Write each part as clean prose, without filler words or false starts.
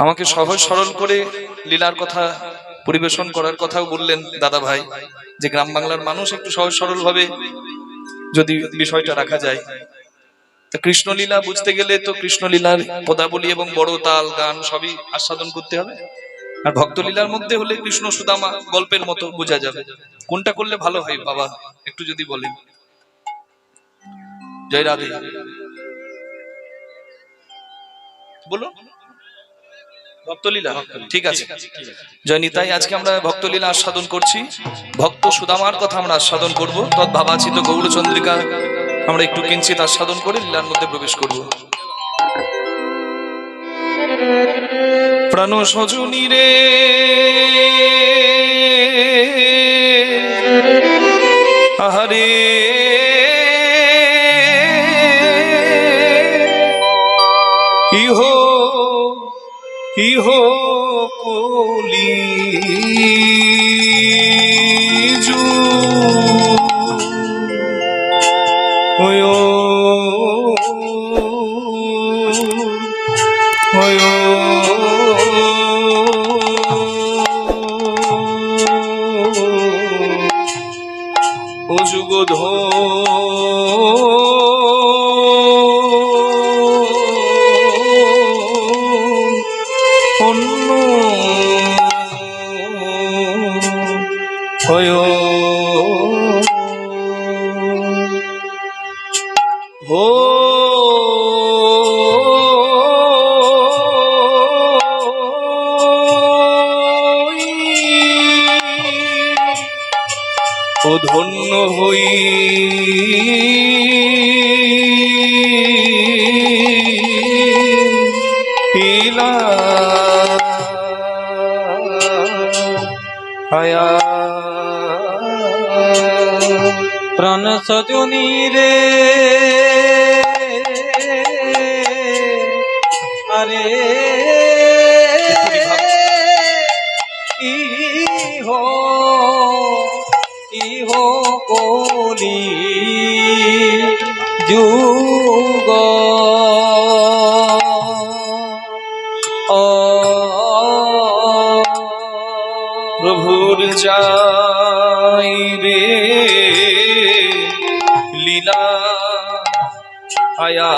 আমাকে সহজ সরল করে লীলার কথা পরিবেশন করার কথাও বললেন দাদা ভাই, যে গ্রাম বাংলার মানুষ একটু সহজ সরল ভাবে যদি বিষয়টা রাখা যায়। তো কৃষ্ণলীলা বুঝতে গেলে তো কৃষ্ণলীলার পদাবলী এবং বড় তাল গান সবই আস্বাদন করতে হবে। আর ভক্তলীলার মধ্যে হলে কৃষ্ণ সুদামা গল্পের মতো বোঝা যাবে। কোনটা করলে ভালো হয় বাবা একটু যদি বলেন। জয় রাধে। বলুন ভক্তলীলা, ঠিক আছে। জয় নিতাই। আজকে আমরা ভক্তলীলা আস্বাদন করছি, ভক্ত সুদামার কথা আমরা আস্বাদন করব। তদ্ভাবাচিত গৌরচন্দ্রিকা আমরা একটু কিঞ্চিত আস্বাদন করে লীলার মধ্যে প্রবেশ করব। প্রাণ সজনী রে আহারে ইহো ইহো কলি যু ওয় ওয় ও যুগধ ও ধন্য হই প্রাণ সজনী রে আরে ইহো ইহো কলি যুগ প্রভুর যাই রে লীলা আয়া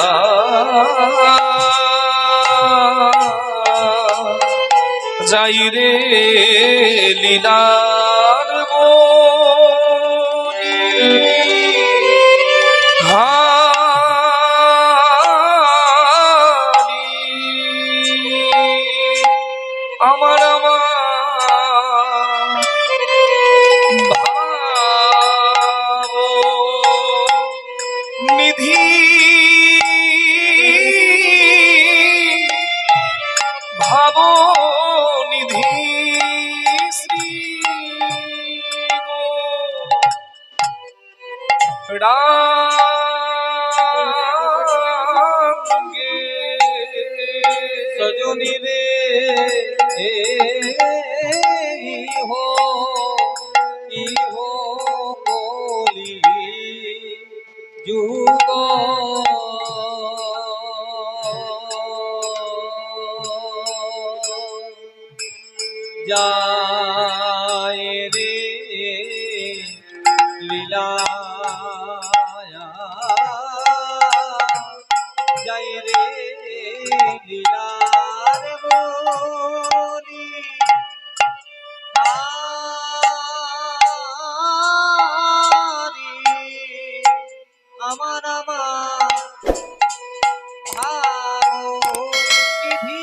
যাই রে লীলার আমার ভাব নিধি ভাব নিধি শ্রী রাগে সজনী রে ইহো ইহো কলি যুগ যায় রে লীলা যায় রে লীলার বলি আমার ভাব নিধি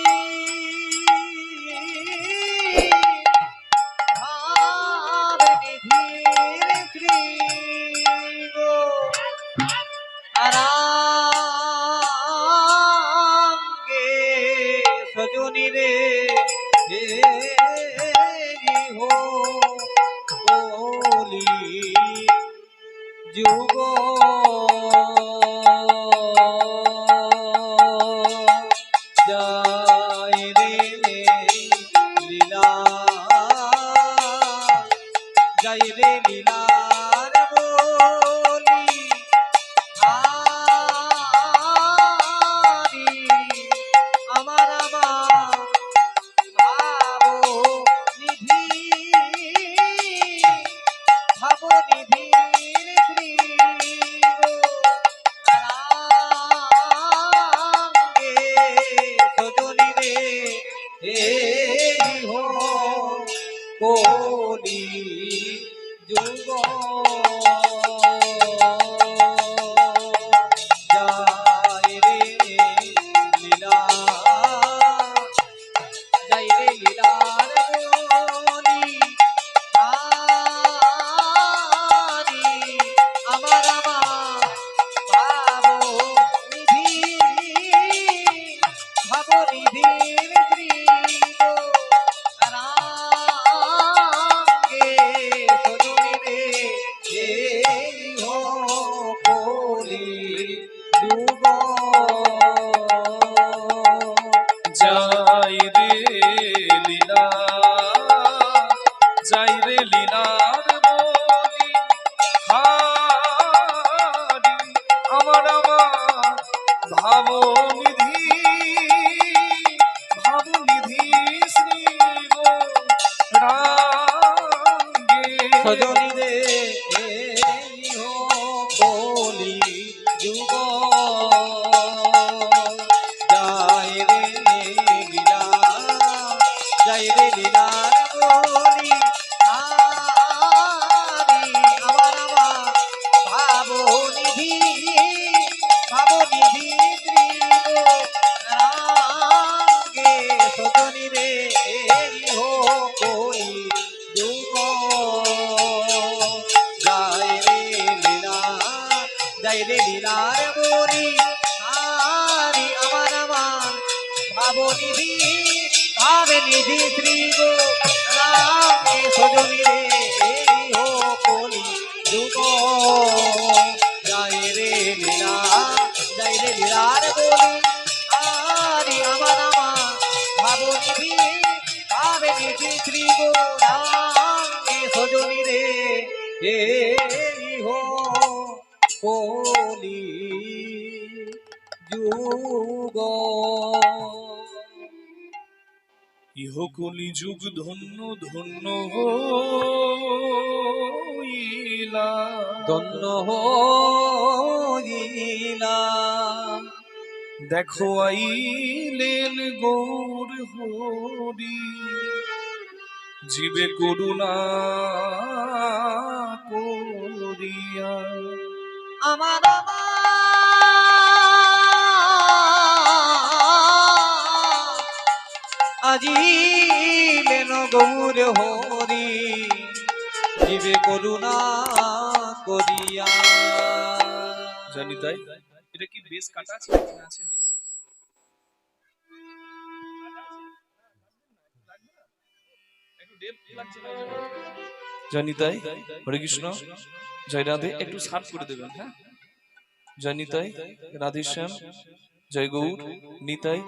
কলি যুগ যায় রে লীলা যাই রে লীলার বলি আরি আমার ভাবো নিধি ভাবো নিধির দৃঢ় রাঙ্গে সজনি রে এই হো কলি যুগ যাই রে লীলা যাই রে লীলার বলি হারি আমার ভাবনিধি শ্রী গো রাঙ্গে সজনি রে এই হো কলি যুগ যায় রে লীলা যায় রে লীলার বলি আরি আমার ভাবো নিধি দৃঢ় রাঙ্গে সজনি রে এই হো কলি যুগ যায় রে লীলা যায় রে লীলার বলি আরি আমার ভাবো নিধি শ্রী গো রামে সজনি রে এই হো কলি যুগ যায় রে লীলার বলি আরি আমার ভাবো নিধি শ্রী গো রামে সজনি রে এই হো কলি যুগ ইহ কলি যুগ ধন্য ধন্য হইলা ধন্য হইলা দেখো আইলেন গৌর হরি জীবে করুণা করিয়া আমার আজিলেন গৌর হরি জীবে করুণা করিয়া জানি তাই এটা কি বেশ কাটা আছে নাকি না আছে বেশ একটু ডেপ লাগছে না জানি তাই হরে কৃষ্ণ জয় রাধে একটু সার্চ করে দেবেন হ্যাঁ জয় নিতাই রাধেশ্যাম জয় গৌর নিতাই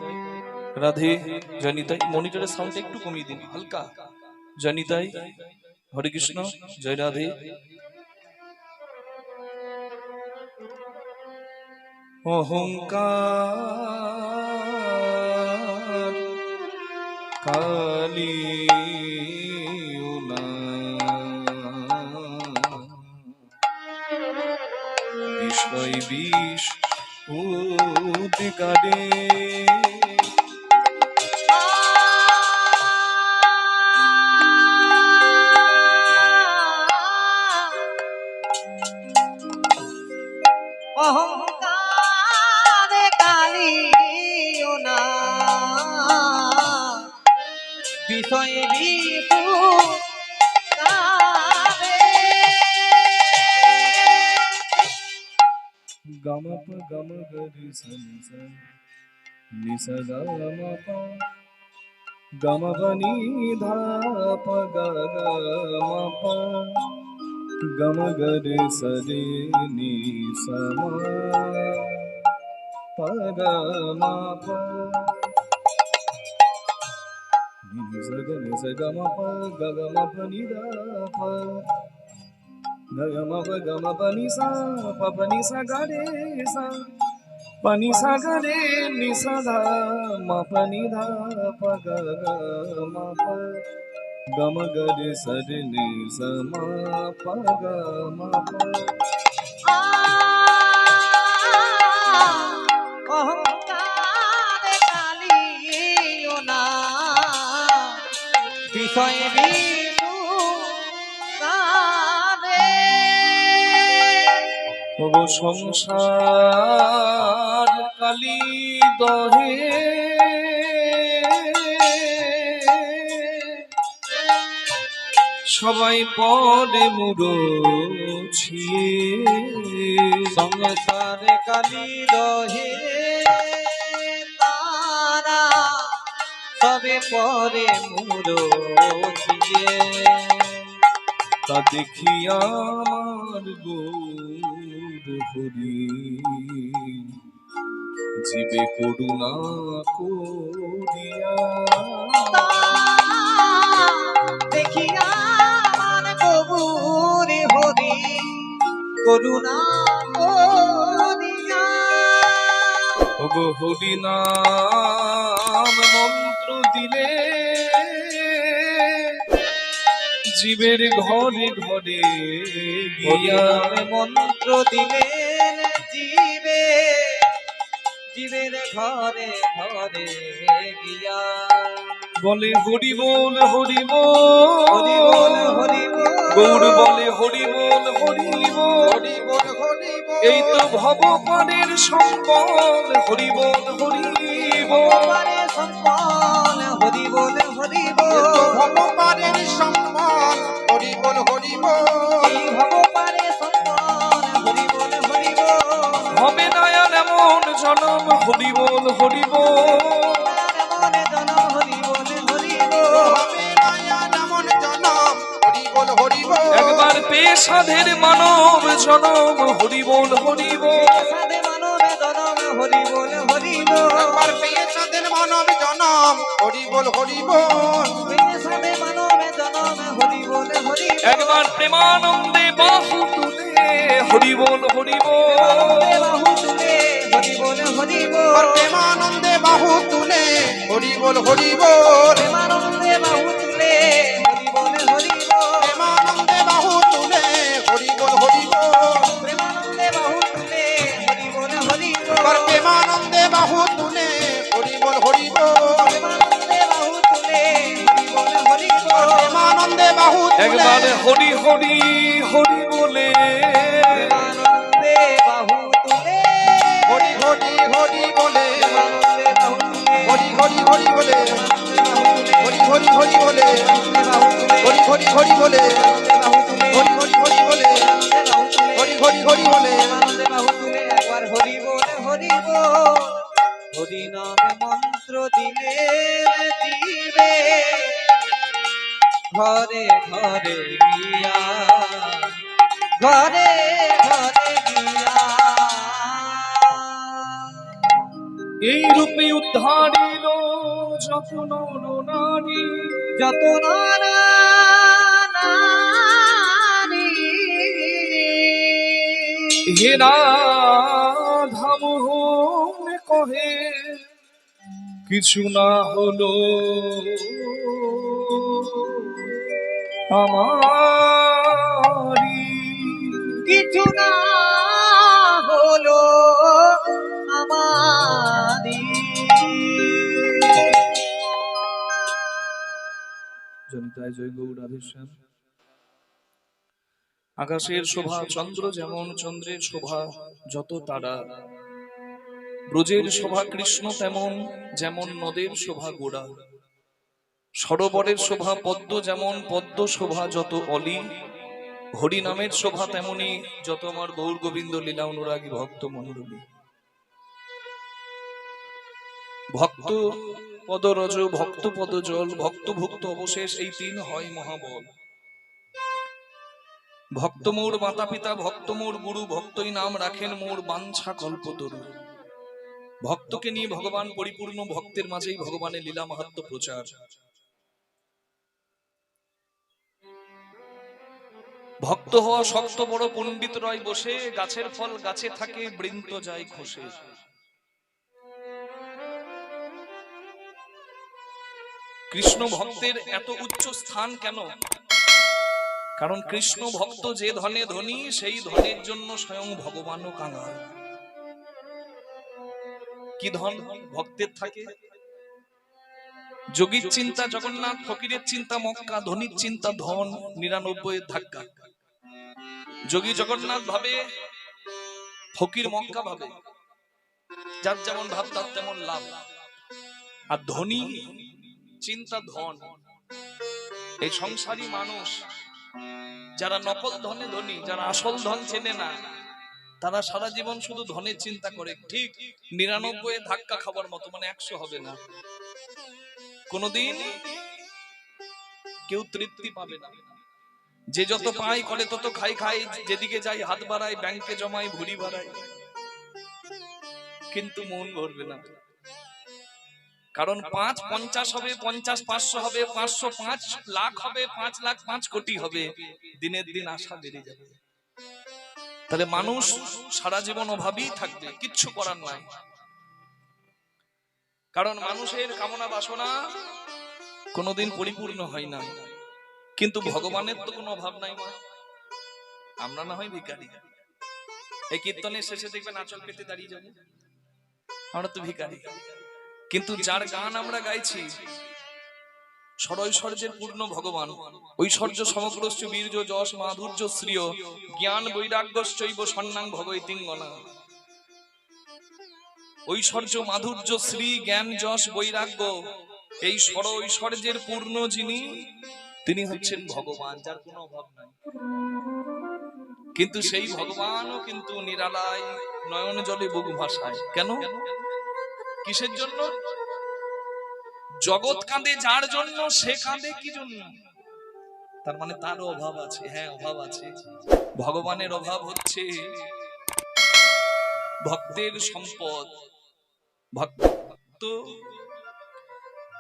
রাধে জয় নিতাই মনিটরের সাউন্ড একটু কমিয়ে দিন হালকা জয় নিতাই হরে কৃষ্ণ জয় রাধে অহংকার কালী বিষয় বিষ উদ্গারে অহংকার কালিও না বিষয় বিষু গমপ গম গরি সংস নিসা গমপ গম বনি ধাপ গমপ গম গরি সরি নি সমা পগমপ নিসা গমপ গমপ নি ধাপ গমপ গম বনি সা পনি সা গরে সা pani saga re ni sada ma pani dha pa ga ga ma pa ga ma ga re sa re ni sa ma pa ga ma pa অহংকার কালিও না বিষয় বিষু ভব সংসার কালী দহে সবাই পরে মুড়ছিয়ে সংসারে কালী দহে তারা সবে পরে মুড়ছিয়ে তা দেখিয়া আমার গৌর হরি জীবে করুণা করিয়া দেখিয়া মান কবুর হরি করুণা করিয়া ওগো হরি নাম মন্ত্র দিলে জীবের ঘরে ঘরে গিয়া হরিনামে মন্ত্র দিলেন জীবের ঘরে ঘরে গিয়া বলে হরি বল হরি হরি বল বল হরি বল গৌর বলে হরি বল হরি বল হরি বল হরি বল এই তো ভগবানের সম্বল হরি বল হরি বল ভগবানের সম্মান হরি বল হরি বল ভগবানের সম্মান হরি বল হরি বল এই ভগবানের সম্মান হরি বল হরি বল হবে নয়ন এমন জনম হরি বল হরি বল মনে জনম হরি বল হরি বল হবে নয়ন এমন জনম হরি বল হরি বল একবার পেশাদের মানব জনম হরি বল হরি বল সাধে মানবে জনম হরি বল হরি বল একবার পেয়ে সাধের মানব জনম হরি বল হরি বল সাধে মানবে জনম হরি বল হরি বল একবার প্রেমানন্দে বাহু তুলে হরি বল হরি বল বাহু তুলে হরি বল হরি বল আর প্রেমানন্দে বাহু তুলে হরি বল হরি বল প্রেমানন্দে বাহু তুলে হরি বল হরি বল প্রেমানন্দে বাহু তুলে হরি বল হরি বল প্রেমানন্দে বাহু তুলে হরি বল হরি বল আর প্রেমানন্দে বাহু তুলে হরি বল হরি বল প্রেমানন্দে বাহু তুলে হরি বল হরি বল প্রেমানন্দে বাহু তুলে একবার হরি হরি হরি বলে প্রেমানন্দে বাহু তুলে হরি হরি হরি বলে প্রেমানন্দে বাহু তুলে হরি হরি হরি বলে হরি হরি হরি বলে বাহু তুলে হরি হরি হরি বলে বাহু তুলে হরি হরি হরি বলে বাহু তুলে হরি হরি হরি বলে প্রেমানন্দে বাহু তুলে একবার হরি বল হরি বল হরি নামে মন্ত্র দিলে দিবে ঘরে ঘরে গিয়া ঘরে ঘরে গিয়া এই রূপে উদ্ধারিল যত নর নারী যত নারী হে রাধা মোহন কহে কিছু না হলো আমারি কিছু না হলো আমারি জনিতায় জয় গৌর রাধেশ্যাম। আকাশের শোভা চন্দ্র যেমন, চন্দ্রের শোভা যত তারা, ব্রজের শোভা কৃষ্ণ তেমন, যেমন নদের শোভা গোড়া, সরোবরের শোভা পদ্ম যেমন, পদ্ম শোভা যত অলি, হরি নামের শোভা তেমনি যত আমার গৌর গোবিন্দ লীলা অনুরাগী ভক্ত মণ্ডলী। ভক্ত পদরজ, ভক্ত পদ জল, ভক্ত ভুক্ত অবশেষ, এই তিন হয় মহাবল। ভক্ত মোর মাতা পিতা, ভক্ত মোর গুরু, ভক্তই নাম রাখেন মোর বাঞ্ছা কল্পতরু। ভক্তকে নিয়ে ভগবান পরিপূর্ণ, ভক্তের মাঝেই ভগবানের লীলা মাহাত্ম্য প্রচার। ভক্ত হওয়া শক্ত বড়, পণ্ডিত রয় বসে, গাছের ফল গাছে থাকে, বৃন্ত যায় খসে। কৃষ্ণ ভক্তের এত উচ্চ স্থান কেন? কারণ কৃষ্ণ ভক্ত যে ধনে ধনী, সেই ধনের জন্য স্বয়ং ভগবানও কাঙাল। কি ধন ভক্তের থাকে? যোগীর চিন্তা জগন্নাথ, ফকিরের চিন্তা মক্কা, ধনীর চিন্তা ধন 99 ধাক্কা। যোগী জগন্নাথ ভাবে ফকির মক্কা ভাবে, যার যেমন ভাব তার তেমন লাভ। আর ধনী চিন্তা ধন। এই সংসারী মানুষ যারা নকল ধনে ধনী, যারা আসল ধন চেনে না, তারা সারা জীবন শুধু ধনের চিন্তা করে। ঠিক 99 ধাক্কা খাবার মতো, মানে 100 হবে না, কোনদিন কেউ তৃপ্তি পাবে না। যে যত পায় করে তত খাই খাই, যেদিকে যাই হাত বাড়াই, ব্যাংকে জমাই, ভুড়ি বাড়াই, কিন্তু মন ভরবে না। কারণ 5 50 হবে, 50 500 হবে, 500 5 লাখ হবে, 5 লাখ 5 কোটি হবে, দিনের দিন আশা বেড়ে যাবে। তাহলে মানুষ সারা জীবন অভাবই থাকবে, কিচ্ছু করার নাই। কারণ মানুষের কামনা বাসনা কোনোদিন পরিপূর্ণ হয় না। কিন্তু ভগবানের তো কোনো অভাব নাই। আমরা না হয় ভিখারি, এই কীর্তনের শেষে দেখবেন আঁচল পেতে দাঁড়িয়ে যাবো, আমরা তো ভিখারি। কিন্তু যার গান আমরা গাইছি ষড়ৈশ্বর্যের পূর্ণ ভগবান, ঐশ্বর্য সমগ্রস্য বীর্য যশ মাধুর্য শ্রিয় জ্ঞান বৈরাগ্যশ্চৈব সন্ন্যাং ভগৈতিঙ্গনা। ঐশ্বর্য মাধুর্য শ্রী জ্ঞান যশ বৈরাগ্য, এই ষড়ৈশ্বর্যের পূর্ণ যিনি, তিনি হচ্ছেন ভগবান, যার কোনো অভাব নাই। কিন্তু সেই ভগবানও কিন্তু নিরালায় নয়ন জলে বুক ভাসায়। কেন? কিসের জন্য? জগৎ কাঁদে যার জন্য, সে কাঁদে কি জন্য? তার মানে তারও অভাব আছে। হ্যাঁ, অভাব আছে। ভগবানের অভাব হচ্ছে ভক্তের সম্পদ। ভক্ত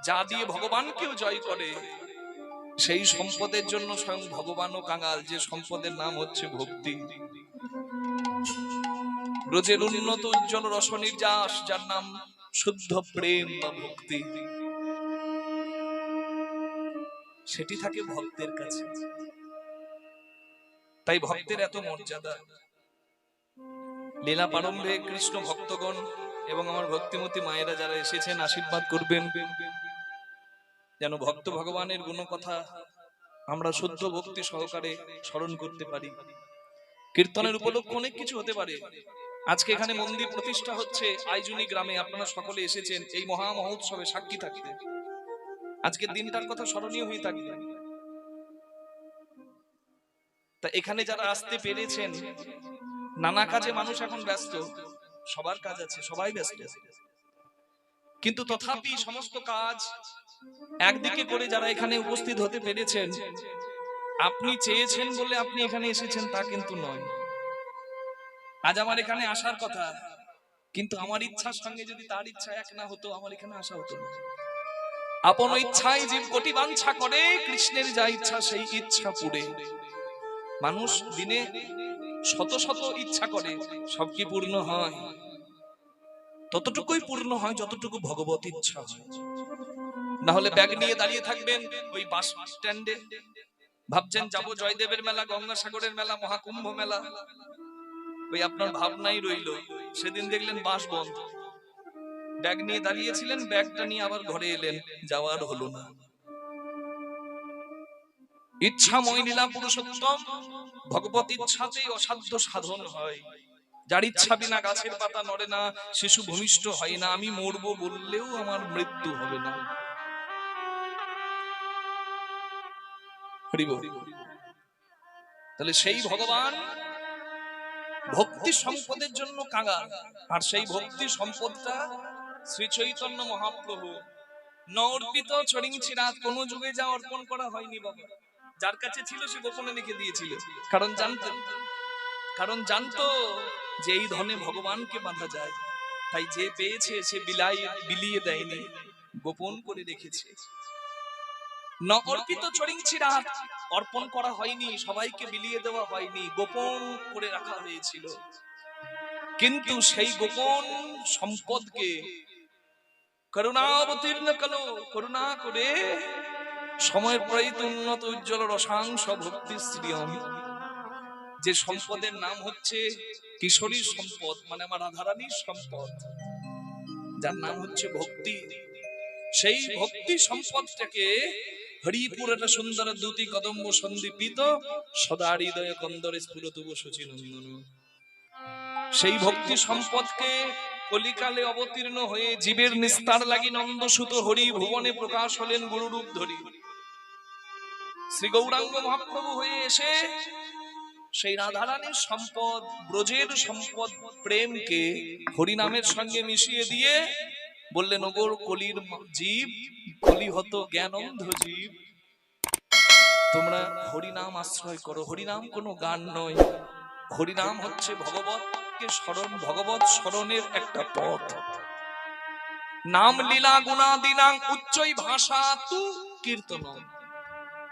যা দিয়ে ভগবানকেও জয় করে, সেই সম্পদের জন্য স্বয়ং ভগবানও কাঙাল, যে সম্পদের নাম হচ্ছে ভক্তি। ব্রজের উন্নত উজ্জ্বল রসনির্যাস, যার নাম শুদ্ধ প্রেম বা ভক্তি, সেটি থাকে ভক্তের কাছে। তাই ভক্তের এত মর্যাদা। লীলা প্রারম্ভে কৃষ্ণ ভক্তগণ এবং আমার ভক্তিমতী মায়েরা যারা এসেছেন আশীর্বাদ করবেন, যেন ভক্ত ভগবানের গুণ কথা আমরা শুদ্ধ ভক্তি সহকারে স্মরণ করতে পারি। কীর্তনের উপলক্ষ অনেক কিছু হতে পারে। আজকে এখানে মন্দির প্রতিষ্ঠা হচ্ছে আইজুনি গ্রামে, আপনারা সকলে এসেছেন এই মহা মহোৎসবে সাক্ষী থাকতে। আজকের দিনটার কথা স্মরণীয় হয়ে থাকবে। তা এখানে যারা আসতে পেরেছেন, নানা কাজে মানুষ এখন ব্যস্ত, সবার কাজ আছে, সবাই ব্যস্ত, কিন্তু তথাপি সমস্ত কাজ একদিকে করে যারা এখানে উপস্থিত হতে পেরেছেন, আপনি চেয়েছেন বলে আপনি এখানে এসেছেন তা কিন্তু নয়। আজ আমার এখানে আসার কথা, কিন্তু আমার ইচ্ছার সঙ্গে যদি তার ইচ্ছা এক না হতো, আমার এখানে আসা হতো না। আপন ইচ্ছায় জীব কোটি বাঞ্ছা করে, কৃষ্ণের যা ইচ্ছা সেই ইচ্ছা পুরে। মানুষ দিনে শত শত ইচ্ছা করে, সব কি পূর্ণ হয়? ততটুকুই পূর্ণ হয় যতটুকু ভগবত ইচ্ছা হয়। না হলে ব্যাগ নিয়ে দাঁড়িয়ে থাকবেন ওই বাস স্ট্যান্ডে, ভাবছেন যাবো জয়দেবের মেলা, গঙ্গাসাগরের মেলা, মহাকুম্ভ মেলা, ওই আপনার ভাবনাই রইল। সেদিন দেখলেন বাস বন্ধ, ব্যাগ নিয়ে দাঁড়িয়েছিলেন, ব্যাগটা নিয়ে আবার ঘরে এলেন, যাওয়ার হলো না। ইচ্ছাময় লীলা পুরুষোত্তম, ভগবত ইচ্ছাতেই অসাধ্য সাধন হয়। যার ইচ্ছা বিনা গাছের পাতা নড়ে না, শিশু ভূমিষ্ঠ হয় না, আমি মরবো বললেও আমার মৃত্যু হবে না। তাহলে সেই ভগবান ভক্তি সম্পদের জন্য কাঙাল, আর সেই ভক্তি সম্পদটা শ্রী চৈতন্য মহাপ্রভু নর্পিত চরিংছি রাত, কোন যুগে যা অর্পণ করা হয়নি বাবা, যার কাছে ছিল সে গোপনে লিখে দিয়েছিল। কারণ জানতো যে এই ধনে ভগবানকে বাঁধা যায়। তাই যে পেয়েছে সে বিলিয়ে দেয়নি, গোপন করে রেখেছে। অর্পিত চরিংছি রাত, অর্পণ করা হয়নি, সবাইকে বিলিয়ে দেওয়া হয়নি, গোপন করে রাখা হয়েছিল। কিন্তু সেই গোপন সম্পদকে করুণাবতীর্ণ কালো, করুণা করে সময়ের প্রয়িত উন্নত উজ্জ্বল রসাংশ ভক্তি শ্রিয়ম, যে সম্পদের নাম হচ্ছে কিশোরীর সম্পদ, মানে আমার রাধারানীর সম্পদ, যার নাম হচ্ছে ভক্তি। সেই ভক্তি সম্পদটাকে হরিপুরের সুন্দর দুতি কদম্ব সন্দীপিত সদা হৃদয় কন্দরে স্ফুরতুব শচীনন্দন। সেই ভক্তি সম্পদকে কলিকালে অবতীর্ণ হয়ে জীবের নিস্তার লাগি নন্দসুত হরি ভুবনে প্রকাশ হলেন গুরুরূপ ধরি। শ্রী গৌরাঙ্গ মহাপ্রভু হয়ে এসে সেই রাধারানীর সম্পদ, ব্রজের সম্পদ প্রেমকে হরিনামের সঙ্গে মিশিয়ে দিয়ে বললেন, ওগো কলির জীব, কলি হত জ্ঞানন্ধ জীব, তোমরা হরিনাম আশ্রয় করো। হরিনাম কোনো গান নয়, হরিনাম হচ্ছে ভগবতকে স্মরণ, ভগবত স্মরণের একটা পথ। নাম লীলা গুণাদিনাং উচ্চই ভাষা তু কীর্তন।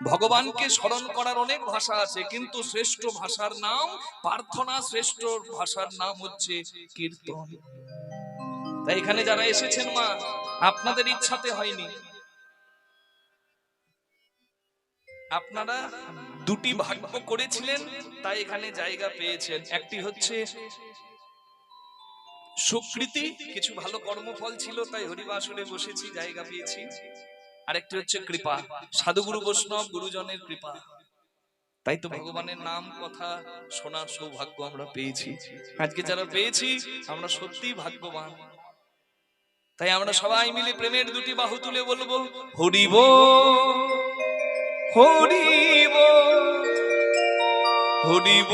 ভগবানকে স্মরণ করার অনেক ভাষা আছে, কিন্তু শ্রেষ্ঠ ভাষার নাম প্রার্থনা, শ্রেষ্ঠ ভাষার নাম হচ্ছে কীর্তন। তাই এখানে যারা এসেছেন মা, আপনাদের ইচ্ছাতে হয়নি, আপনারা দুটি ভাগ্য করেছিলেন, তাই এখানে জায়গা পেয়েছেন। একটি হচ্ছে সুকৃতি, কিছু ভালো কর্মফল ছিল তাই হরিবাসরে বসেছি, জায়গা পেয়েছি। আরেকটি হচ্ছে কৃপা, সাধুগুরু বৈষ্ণব গুরুজনের কৃপা। তাই তো ভগবানের নাম কথা শোনার সৌভাগ্য আমরা পেয়েছি। আজকে যারা পেয়েছি আমরা সত্যিই ভাগ্যবান। তাই আমরা সবাই মিলে প্রেমের দুটি বাহু তুলে বলবো, হরিব হরিব হরিব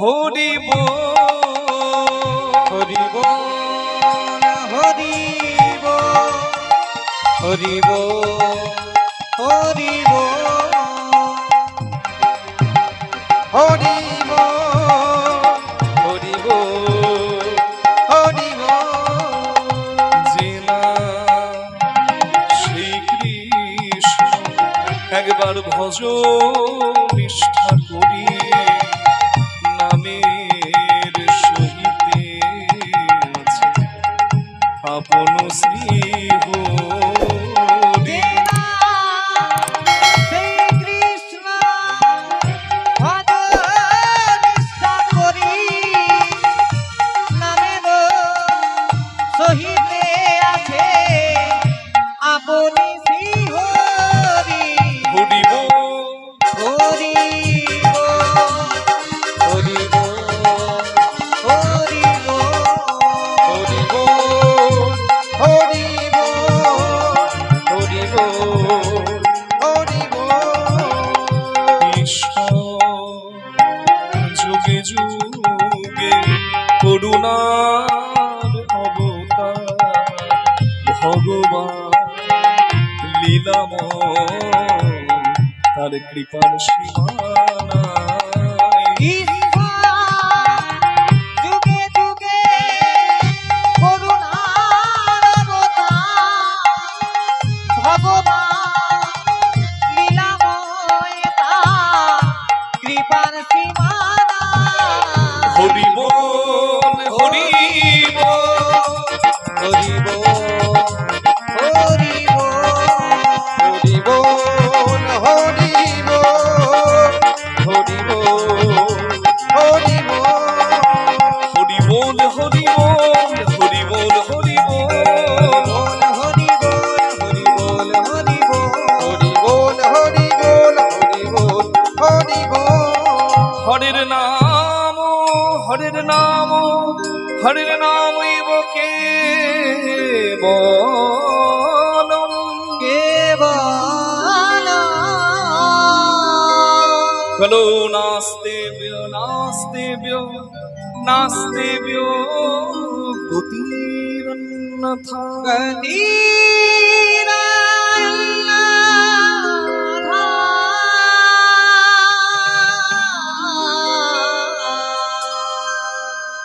হরিব হরিব হরিব হরিব হরিব হরিব হরিব হরিব জেনা সেই কৃষ্ণ একবার ভজ নিষ্ঠা করি, নামের সহিতে আছে আপন শ্রী হরি। সেই কৃষ্ণ ভজ নিষ্ঠা করি, নামের সহিতে আছে আপনি শ্রী হরি। হরিব হরিব হরিব হরিব হরিব হরিব হরিব হরিব ঈশ্বর যুগে যুগে করুণার অবতার ভগবান লীলাময়, তার কৃপার সীমানা ঈশ্বর যুগে যুগে করুণার অবতার ভগবান লীলাময়, তার কৃপার সীমানা। হরি বল হরি বল হরিব হরিব হরিব হরিব হরিব হরিব হরি বল হরি বল হরি বল হরি বল হরিবোল হরিবোল হরিবোল হরিবোল হরিবোল হরের নাম হরের নাম হরের নাম কেবলম কেবল কলো নাস্তেব্য নাস্তেব্য নাস্তেব্য গতিরন্যথা।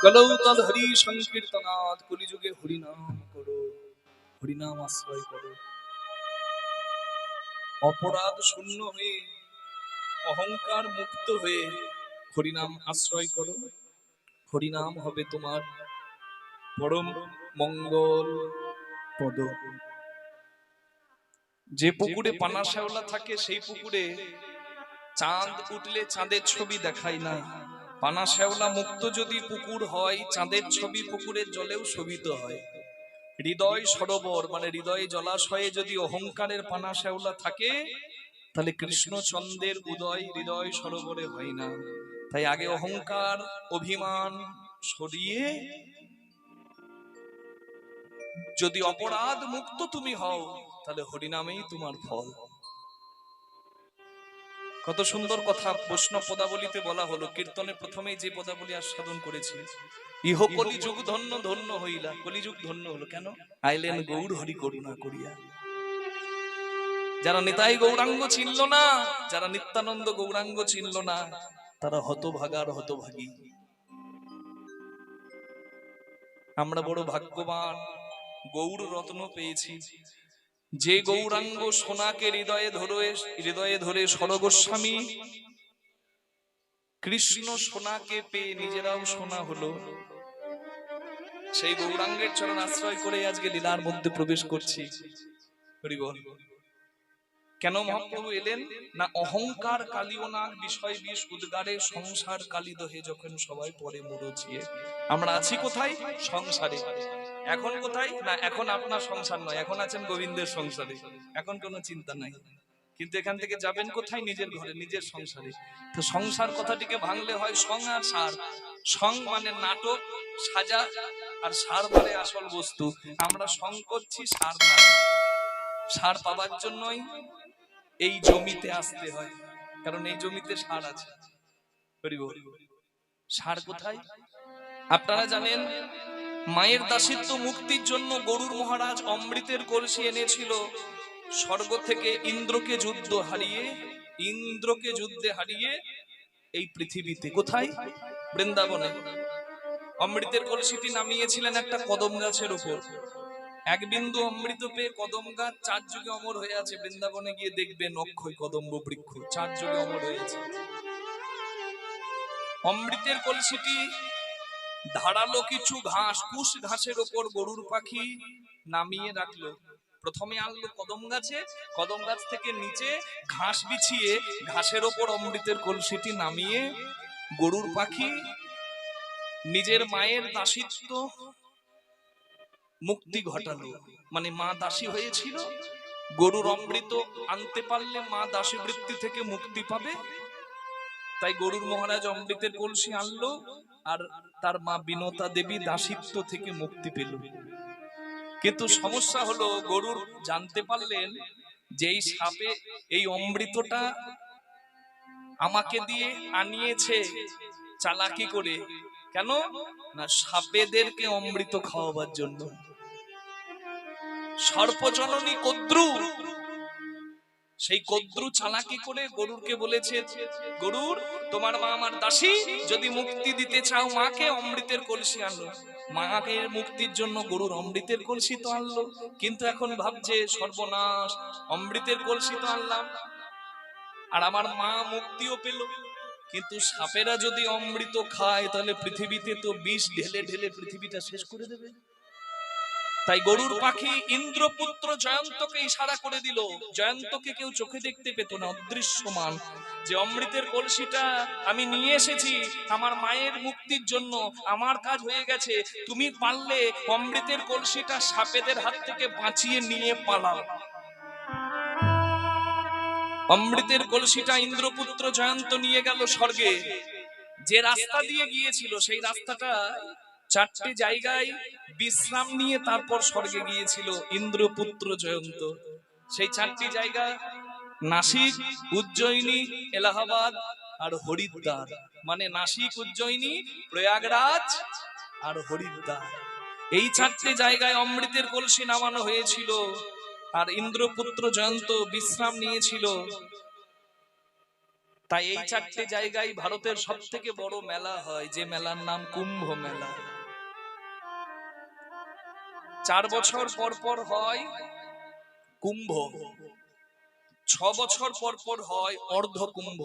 কলৌ তদ হরি সংকীর্তনাথ, কলিযুগে হরিনাম করো, হরিনাম আশ্রয় করো। অপরাধ শূন্য হয়ে, অহংকার মুক্ত হয়ে হরিনাম আশ্রয় করো। হরিনাম হবে তোমার পরম মঙ্গল পদ। যে পুকুরে পানা শ্যাওলা থাকে সেই পুকুরে চাঁদ উঠলে চাঁদের ছবি দেখায় না। পানা শ্যাওলা মুক্ত যদি পুকুর হয়, চাঁদের ছবি পুকুরের জলেও শোভিত হয়। হৃদয় সরোবর মানে হৃদয়ে জলাশয়ে যদি অহংকারের পানা শ্যাওলা থাকে, তাহলে কৃষ্ণচন্দ্রের উদয় হৃদয় সরোবরে হয় না। তাই আগে অহংকার অভিমান সরিয়ে যদি অপরাধ মুক্ত তুমি হও, তাহলে হরিনামেই তোমার ফল। কত সুন্দর কথা বৈষ্ণব পদাবলীতে বলা হলো। কীর্তনে প্রথমেই যে পদাবলী আস্বাদন করেছি, ইহ কলিযুগ ধন্য ধন্য হইলা। কলিযুগ ধন্য হলো কেন? আইলেন গৌর হরি করুণা করিয়া। যারা নিতাই গৌরাঙ্গ চিনল না, যারা নিত্যানন্দ গৌরাঙ্গ চিনল না, তারা হতভাগার হতভাগী। আমরা বড় ভাগ্যবান, গৌর রত্ন পেয়েছি। যে গৌরাঙ্গ সোনাকে হৃদয়ে ধরে সরগোস্বামী কৃষ্ণ সোনাকে পেয়ে নিজেরাও সোনা হলো, সেই গৌরাঙ্গের চরণ আশ্রয় করে আজকে লীলার মধ্যে প্রবেশ করছি। হরি বল। কেন মহাপ্রভু এলেন না? অহংকার কালিও নাগ বিষয় বিষ উদ্গারে সংসার কালি দহে যখন সবাই পরে মরচিয়ে। আমরা আছি কোথায়? সংসারে। এখন কোথায়? না এখন আপনার সংসার নয়, এখন আছেন গোবিন্দের সংসারে, এখন কোনো চিন্তা নাই। কিন্তু এখান থেকে যাবেন কোথায়? নিজের ঘরে, নিজের সংসারে। তো সংসার কথাটিকে ভাঙলে হয় সং আর সার। সং মানে নাটক সাজা, আর সার মানে আসল বস্তু। আমরা সং করছি, সার না। সার পাবার জন্যই এই জমিতে আসতে হয়, কারণ এই জমিতে সার আছে। সার কোথায়? আপনারা জানেন, মায়ের দাসিত্ব মুক্তির জন্য গরুর মহারাজ অমৃতের কলসি এনেছিল স্বর্গ থেকে। ইন্দ্রকে যুদ্ধে হারিয়ে এই পৃথিবীতে। কোথায়? বৃন্দাবনে। অমৃতের কলসিটি নামিয়েছিলেন একটা কদম গাছের উপর। এক বিন্দু অমৃত পেয়ে কদম গাছ 4 যুগে অমর হয়ে আছে। বৃন্দাবনে গিয়ে দেখবেন অক্ষয় কদম্ব বৃক্ষ 4 যুগে অমর হয়ে আছে। অমৃতের কলসিটি ধারালো কিছু ঘাস, কুশ ঘাসের ওপর গরুর পাখি নামিয়ে রাখলো। প্রথমে আনলো কদম গাছে, কদম গাছ থেকে নিচে ঘাস বিছিয়ে ঘাসের ওপর অমৃতের কলসিটি নামিয়ে গরুর পাখি নিজের মায়ের দাসিত্ব মুক্তি ঘটালো। মানে মা দাসী হয়েছিল, গরুর অমৃত আনতে পারলে মা দাসী বৃত্তি থেকে মুক্তি পাবে। তাই গরুর মহারাজ অমৃতের কলসি আনলো, আর তার মা বিনতা দেবী দাসিত্ব থেকে মুক্তি পেল। কিন্তু সমস্যা হলো, গরুর জানতে পারলেন যে এই সাপে এই অমৃতটা আমাকে দিয়ে আনিয়েছে চালাকি করে। কেন না? সাপেদেরকে অমৃত খাওয়াবার জন্য। সর্পজননী কদ্রু, সেই কদ্রু চালাকি করে গরুরকে বলেছে, গরুর তোমার মা আমার দাসী, যদি মুক্তি দিতে চাও মাকে অমৃতের কলসি আনলো। মাকে মুক্তির জন্য গরুর অমৃতের কলসি তো আনলো, কিন্তু এখন ভাবছে সর্বনাশ, অমৃতের কলসি তো আনলাম আর আমার মা মুক্তিও পেল, কিন্তু সাপেরা যদি অমৃত খায় তাহলে পৃথিবীতে তো বিষ ঢেলে ঢেলে পৃথিবীটা শেষ করে দেবে। তাই গরুর পাখি ইন্দ্রপুত্র জয়ন্তকে ইশারা করে দিল। জয়ন্তকে কেউ চোখে দেখতে পেত না, অদৃশ্যমান, যে অমৃতের কলসিটা আমি নিয়ে এসেছি আমার মায়ের মুক্তির জন্য, আমার কাজ হয়ে গেছে, তুমি পারলে অমৃতের কলসিটা সাপেদের হাত থেকে বাঁচিয়ে নিয়ে পালাও। অমৃতের কলসিটা ইন্দ্রপুত্র জয়ন্ত নিয়ে গেল স্বর্গে। যে রাস্তা দিয়ে গিয়েছিল সেই রাস্তাটা 4টে জায়গায় বিশ্রাম নিয়ে তারপর স্বর্গে গিয়েছিল ইন্দ্রপুত্র জয়ন্ত। সেই 4টি জায়গা নাসিক, উজ্জয়িনী, এলাহাবাদ আর হরিদ্বার। মানে নাসিক, উজ্জয়িনী, প্রয়াগরাজ আর হরিদ্বার। এই 4টে জায়গায় অমৃতের কলসি নামানো হয়েছিল আর ইন্দ্রপুত্র জয়ন্ত বিশ্রাম নিয়েছিল। তাই এই 4টে জায়গায় ভারতের সবথেকে বড় মেলা হয়, যে মেলার নাম কুম্ভ মেলা। 4 বছর পর পর হয় কুম্ভ, 6 বছর পর পর হয় অর্ধ কুম্ভ,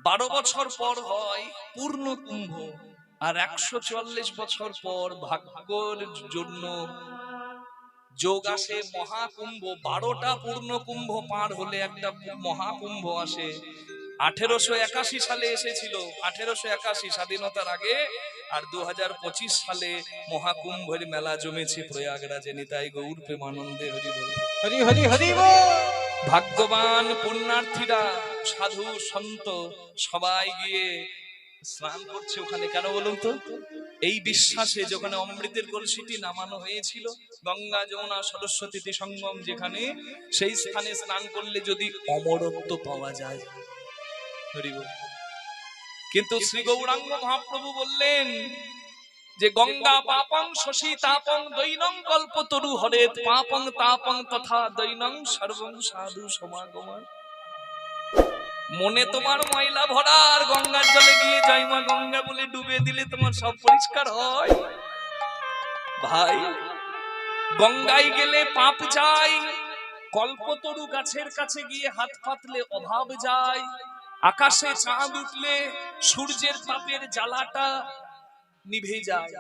12 বছর পর হয় পূর্ণ কুম্ভ, আর 144 বছর পর ভাগ্যের জন্য যোগ আসে মহাকুম্ভ। 12টা পূর্ণ কুম্ভ পার হলে একটা মহাকুম্ভ আসে। 1881 সালে এসেছিল, 1881 স্বাধীনতার আগে, আর 2025 সালে মহাকুম্ভের মেলা জমেছে প্রয়াগরাজে। নিতাই গৌর প্রেমানন্দে হরি বল। হরি হরি হরি বল। ভাগ্যবান পুণ্যার্থীরা, সাধু সন্ত সবাই গিয়ে স্নান করছে ওখানে কেন বলুন তো? এই বিশ্বাসে যেখানে অমৃতের কলসিটি নামানো হয়েছিল, গঙ্গা যমুনা সরস্বতী সঙ্গম যেখানে, সেই স্থানে স্নান করলে যদি অমরত্ব পাওয়া যায়। হরি বল। কিন্তু শ্রী গৌরাঙ্গ মহাপ্রভু বললেন যে গঙ্গা পাপং শশী তাপং দৈনং কল্পতরু হরেত পাপং তাপং তথা দৈনং সর্বং সাধু সমাগম। মনে তোমার ময়লা ভরা, আর গঙ্গার জলে গিয়ে জয় মা গঙ্গা বলে ডুবে দিলে তোমার সব পরিষ্কার হয়? ভাই, গঙ্গায় গেলে পাপ যায়, কল্পতরু গাছের কাছে গিয়ে হাত পাতলে অভাব যায়, আকাশে চাঁদ উঠলে সূর্যের তাপের জ্বালাটা নিভে যায়,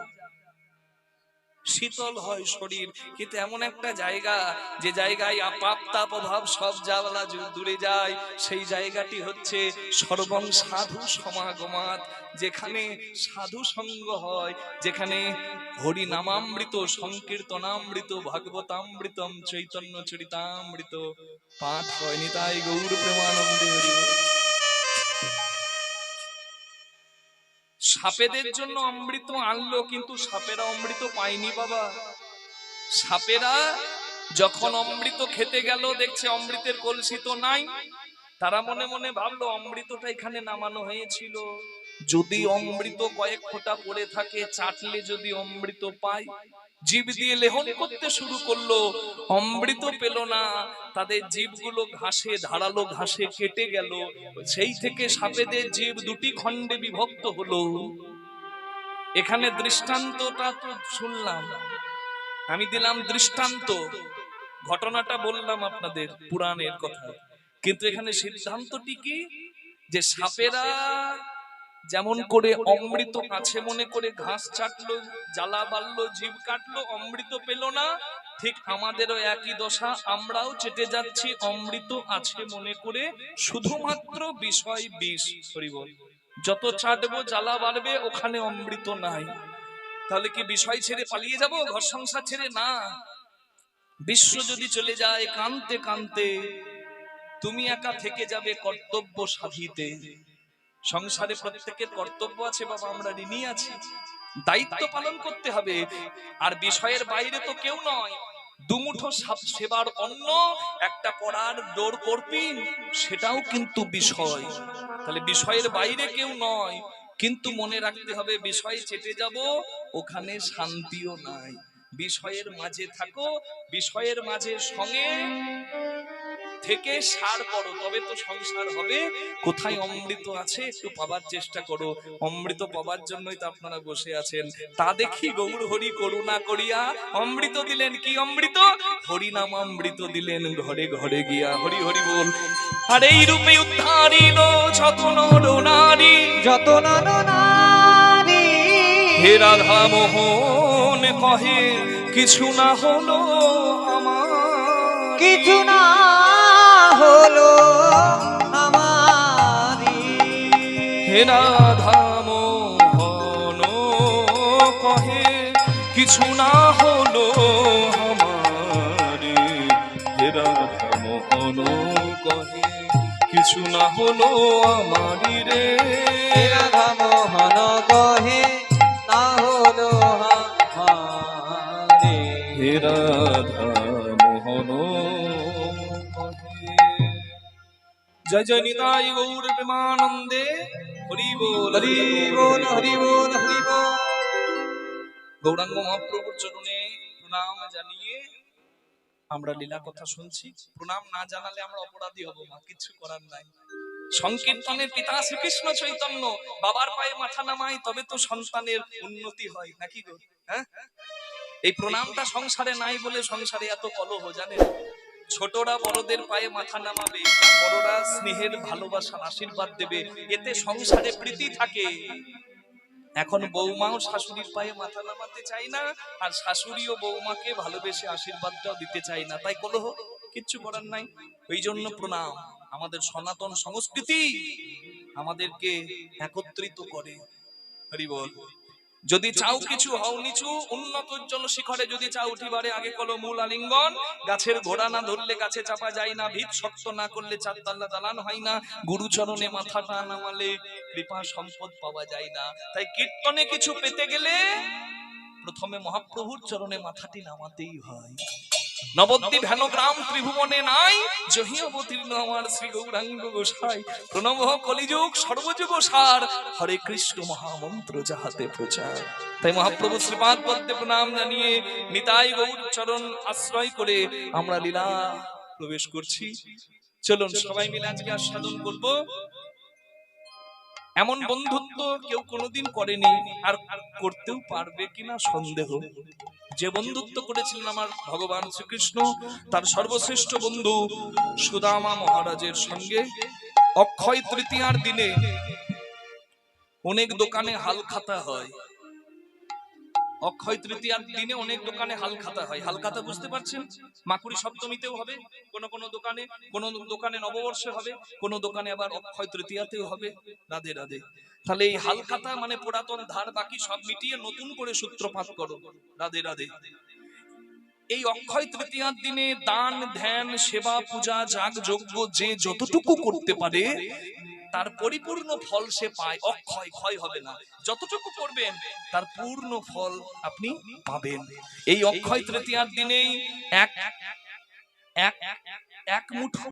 শীতল হয় শরীর। কিন্তু এমন একটা জায়গা, যে জায়গায় পাপ তাপ অভাব সব জ্বালা দূরে যায়, সেই জায়গাটি হচ্ছে সর্বং সাধু সমাগমাত, যেখানে সাধু সঙ্গ হয়, যেখানে হরি নামামৃত সংকীর্তনামৃত ভাগবতামৃতম চৈতন্য চরিতামৃত পাঠ হয়। নিতাই গৌর প্রেমানন্দে হরি বল। সাপেদের জন্য অমৃত আনলো, কিন্তু সাপেরা অমৃত পায়নি বাবা। সাপেরা যখন অমৃত খেতে গেল, দেখছে অমৃতের কলসি তো নাই, তারা মনে মনে ভাবলো অমৃতটা এখানে নামানো হয়েছিল, যদি অমৃত কয়েক ফোঁটা পড়ে থাকে, চাটলে যদি অমৃত পাই। জীব দিয়ে লেহন করতে শুরু করলো, অমৃত পেল না, তাদের জীবগুলো ঘাসে, ধারালো ঘাসে কেটে গেল। সেই থেকে সাপেদের জীব দুটি খণ্ডে বিভক্ত হলো। এখানে দৃষ্টান্তটা তো শুনলাম, আমি দিলাম দৃষ্টান্ত, ঘটনাটা বললাম আপনাদের পুরাণের কথা, কিন্তু এখানে সিদ্ধান্তটি কি? যে সাপেরা যেমন করে অমৃত আছে মনে করে ঘাস চাটলো, জ্বালা বাড়লো, জীব কাটলো, অমৃত পেল না, ঠিক আমাদেরও একই দশা, আমরাও চেটে যাচ্ছি অমৃত আছে মনে করে, শুধুমাত্র বিষয় বিষ। হরি বল। যত চাটবো জ্বালা বাড়বে, ওখানে অমৃত নাই। তাহলে কি বিষয় ছেড়ে পালিয়ে যাব, ঘর সংসার ছেড়ে? না, বিশ্ব যদি চলে যায় কানতে কানতে, তুমি একা থেকে যাবে কর্তব্য সাধিতে। সংসারে প্রত্যেকের কর্তব্য আছে বাবা, আমরা ঋণী আছি, দায়িত্ব পালন করতে হবে। আর বিষয়ের বাইরে তো কেউ নয়। দুমুঠো সেবার অন্ন, একটা পড়ার ডোর করপিন, সেটাও কিন্তু বিষয়। তাহলে বিষয়ের বাইরে কেউ নয়, কিন্তু মনে রাখতে হবে বিষয়ে চেটে যাব, ওখানে শান্তিও নাই। বিষয়ের মাঝে থাকো, বিষয়ের মাঝে সঙ্গে থেকে সার করো, তবে তো সংসার হবে। কোথায় অমৃত আছে একটু পাবার চেষ্টা করো, অমৃত পাবার জন্যই তো আপনারা বসে আছেন। তা দেখি গৌর হরি করুণা করিয়া অমৃত দিলেন। কি অমৃত? হরি নাম অমৃত দিলেন ঘরে ঘরে গিয়া। হরি হরি বল। আর এই রূপে উদ্ধারিল যত নর নারী, যত নারী হে রাধা মোহন কহে কিছু না হলো আমার, কিছু না হলো আমারি। হে রাধা মোহন কহে কিছু না হলো আমারে, হে রাধা মোহন কহে কিছু না হলো আমারি রে, হে রাধা মোহন কহে না হলো আমারি। হে রাধা মোহন কহে। জয় জয় নিতাই গৌর প্রেমানন্দে হরি বল হরি বল হরি বল হরি বল। গৌরাঙ্গ মহাপ্রভুর চরণে প্রণাম জানিয়ে আমরা লীলা কথা শুনছি। প্রণাম না জানালে আমরা অপরাধী হব, মা কিছু করার নাই। সংকীর্তনের পিতা শ্রীকৃষ্ণ চৈতন্য বাবার পায়ে মাথা নামায়, তবে তো সন্তানের উন্নতি হয়, নাকি গো? হ্যাঁ, এই প্রণামটা সংসারে নাই বলে সংসারে এত কলহ, জানেন? ছোটরা বড়দের পায়ে মাথা নামাবে, বড়রা স্নেহের ভালোবাসার আশীর্বাদ দেবে, এতে সংসারে প্রীতি থাকে। এখন বৌমাও শাশুড়ির পায়ে মাথা নামাতে চায় না, আর শাশুড়িও বৌমাকে ভালোবেসে আশীর্বাদটাও দিতে চায় না, তাই কলহ। কিচ্ছু করার নাই। ওই জন্য প্রণাম, আমাদের সনাতন সংস্কৃতি আমাদেরকে একত্রিত করে। হরি বল। যদি চাও কিছু হও নিচু, উন্নত উজ্জ্বল শিখরে যদি চাও উঠিবারে, আগে কলো মূল আলিঙ্গন। গাছের ঘোড়া না ধরলে গাছে চাপা যায় না, ভিত শক্ত না করলে চারতলা দালান হয় না, গুরুচরণে মাথাটা নামালে কৃপা সম্পদ পাওয়া যায় না। তাই কীর্তনে কিছু পেতে গেলে প্রথমে মহাপ্রভুর চরণে মাথাটি নামাতেই হয়। নবদ্বীপ হেন গ্রাম ত্রিভুবনে নাই, জহি অবতীর্ণ আমার শ্রী গৌরাঙ্গ গোসাই। প্রণব কলিযুগ সর্বযুগ সার, হরে কৃষ্ণ মহামন্ত্র যাহাতে প্রচার। তাই মহাপ্রভু শ্রীপাদ পদ্মে প্রণাম জানিয়ে নিতাই গৌর চরণ আশ্রয় করে আমরা লীলা প্রবেশ করছি। চলুন সবাই মিলে আজকে আস্বাদন করব। এমন বন্ধুত্ব কেউ কোনোদিন করেনি, আর করতেও পারবে কিনা সন্দেহ। যে বন্ধুত্ব করেছিলেন আমার ভগবান শ্রীকৃষ্ণ তার সর্বশ্রেষ্ঠ বন্ধু সুদামা মহারাজের সঙ্গে, অক্ষয় তৃতীয়ার দিনে অনেক দোকানে হাল খাতা হয়। অক্ষয় তৃতীয়ার দিনে অনেক দোকানে হাল খাতা হয়। হাল খাতা বুঝতে পারছেন? মাকুড়ি সপ্তমীতেও হবে, কোন দোকানে নববর্ষে হবে, কোন দোকানে আবার অক্ষয় তৃতীয়াতেও হবে। রাধে রাধে। তাহলে এই হাল খাতা মানে পুরাতন ধার বাকি সব মিটিয়ে নতুন করে সূত্রপাত করো। রাধে রাধে। এই অক্ষয় তৃতীয়ার দিনে দান ধ্যান সেবা পূজা যাগ যজ্ঞ যে যতটুকু করতে পারে তার পরিপূর্ণ ফল সে পায়। অক্ষয়, ক্ষয় হবে না। যতটুকু করবেন তার পূর্ণ ফল আপনি পাবেন। এই অক্ষয় তৃতীয়ার দিনেই এক মুঠো